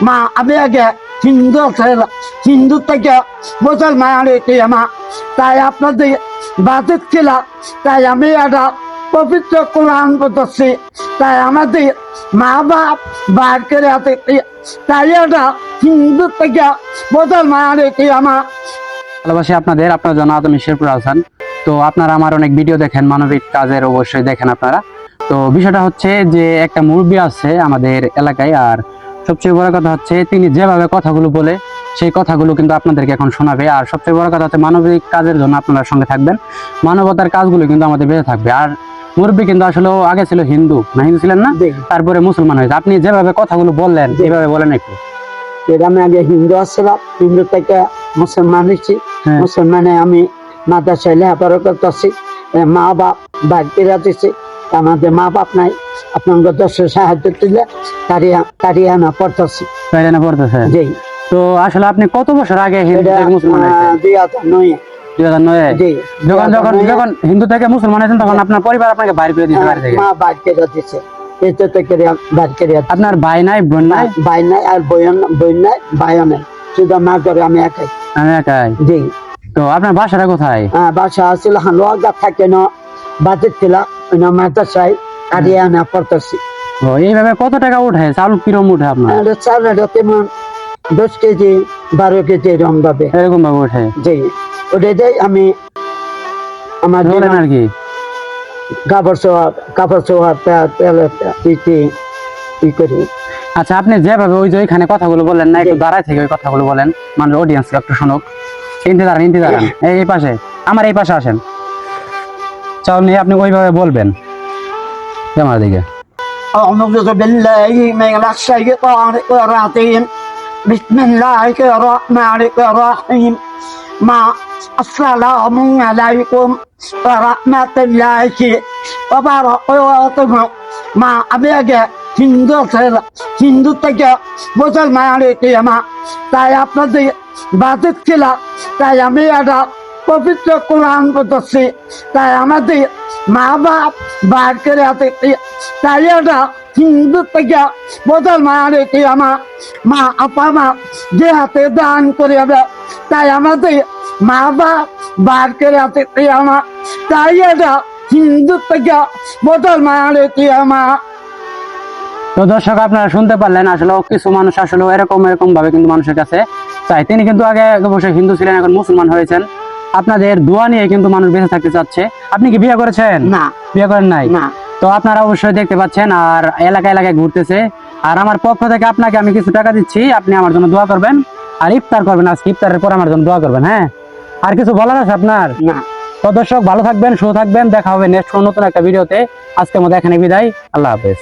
মা আমি আগে হিন্দু থেকে মুসলমান হয়েছি মা, তাই আপনাদের বাজেট ছিল, তাই আমি একটা পবিত্র কোরআন পড়তেছি, তাই আমাদের মা বাপ বার করে আছে, তাই একটা হিন্দু থেকে মুসলমান হয়েছি আমার। ভালোবাসি আপনাদের, আপনার জন্য আমি শেরপুর হাসান। তো আপনারা আমার অনেক ভিডিও দেখেন, মানবিক কাজের অবশ্যই দেখেন আপনারা। তো বিষয়টা হচ্ছে যে একটা মুরব্বী আছে আমাদের এলাকায়, আর সবচেয়ে বড় কথা হচ্ছে তিনি যেভাবে কথাগুলো বলে সেই কথাগুলো কিন্তু আপনাদেরকে এখন শোনাবে। আর সবচেয়ে বড় কথা হচ্ছে মানবিক কাজের জন্য আপনারা সঙ্গে থাকবেন, মানবতার কাজগুলো কিন্তু আমাদের বেঁচে থাকবে। আর মুরব্বী কিন্তু আসলে আগে ছিল হিন্দু ছিলেন না, তারপরে মুসলমান হয়েছে। আপনি যেভাবে কথাগুলো বললেন এইভাবে বলেন একটু। আমি আগে হিন্দু আসছিলাম, হিন্দু থেকে মুসলমান হয়েছি, মুসলমানে আমি মাদ্রাসায় লেখাপড়া করতেছি, মা বাপ বাড়িতে রাখতেছি, আমাদের মা বাপ নাই, আপনার দর্শক সাহায্য তুলে কারিয়ানা পড়তেছি। জি। তো আসলে আপনি কত বছর আগে হিন্দু থেকে মুসলমান হয়েছেন? 2009। 2009 জি। যখন হিন্দু থেকে মুসলমান হয়েছেন তখন আপনার পরিবার আপনাকে বাইরে করে দিয়েছে বাড়ি থেকে? মা বাইরে করে দিয়েছে, আপনার ভাই নাই, বোন নাই? ভাই নাই, আর বোন নাই, ভাইও নাই, শুধু মা করে আমি একাই। জি। তো আপনার বাসাটা কোথায়? বাসা ছিল হালুয়া থাকে না, বাজেট ছিল মাদ্রাসায় কারিয়ানা পড়তেছি। এইভাবে কত টাকা উঠে? চাউল কিরম উঠে আপনার? চাল তেমন 10 কেজি 12 কেজি এরকম ভাবে, এরকম ভাবে উঠে? জি। ওটাই দেয় আমি আমার আর কি কাপড় চোয়া করি। আচ্ছা, আপনি যেভাবে ওই যে ওইখানে কথাগুলো বললেন না, একটু দাঁড়ায় থেকে ওই কথাগুলো বলেন, মানে অডিয়েন্স একটু শুনুক। ইন্তি দাঁড়ান এই পাশে, আমার এই পাশে আসেন, চাউল নিয়ে আপনি ওইভাবে বলবেন আমার দিকে। أعوذ بالله من الشيطان الرجيم بسم الله الرحمن الرحيم السلام عليكم ورحمة الله وبركاته। আমি আগে হিন্দু থেকে মুসলমান হয়েছি মা, তাই আপনাদের বাজেট ছিল, তাই আমি একটা পবিত্র কোরআন পড়তেছি, তাই আমাদের মা বাপ বার করে আছে, তাই একটা হিন্দু থেকে মুসলমান হয়েছি আমার। মা আপা মা যে হাতে দান করে হবে, তাই আমাদের মা বাপ বার করে আছে আমার, তাই এটা হিন্দু থেকে মুসলমান হয়েছি আমার। তো দর্শক, আপনারা শুনতে পারলেন, আসলে কিছু মানুষ আসলে এরকম ভাবে কিন্তু মানুষের কাছে চাই। তিনি কিন্তু আগে অবশ্যই হিন্দু ছিলেন, এখন মুসলমান হয়েছেন। আপনাদের দোয়া নিয়ে কিন্তু মানুষ বেঁচে থাকতে চাচ্ছে। আপনি কি বিয়ে করেছেন? না, বিয়ে করেন নাই? না। তো আপনারা অবশ্যই দেখতে পাচ্ছেন, আর এলাকায় ঘুরতেছে। আর আমার পক্ষ থেকে আপনাকে আমি কিছু টাকা দিচ্ছি, আপনি আমার জন্য দোয়া করবেন, আর ইফতার করবেন। আজকে ইফতারের পর আমার জন্য দোয়া করবেন। হ্যাঁ, আর কিছু বলার আছে আপনার? না। তো দর্শক, ভালো থাকবেন, সুস্থ থাকবেন, দেখা হবে নেক্সট নতুন একটা ভিডিওতে। আজকের মতো এখানে বিদায়, আল্লাহ হাফেজ।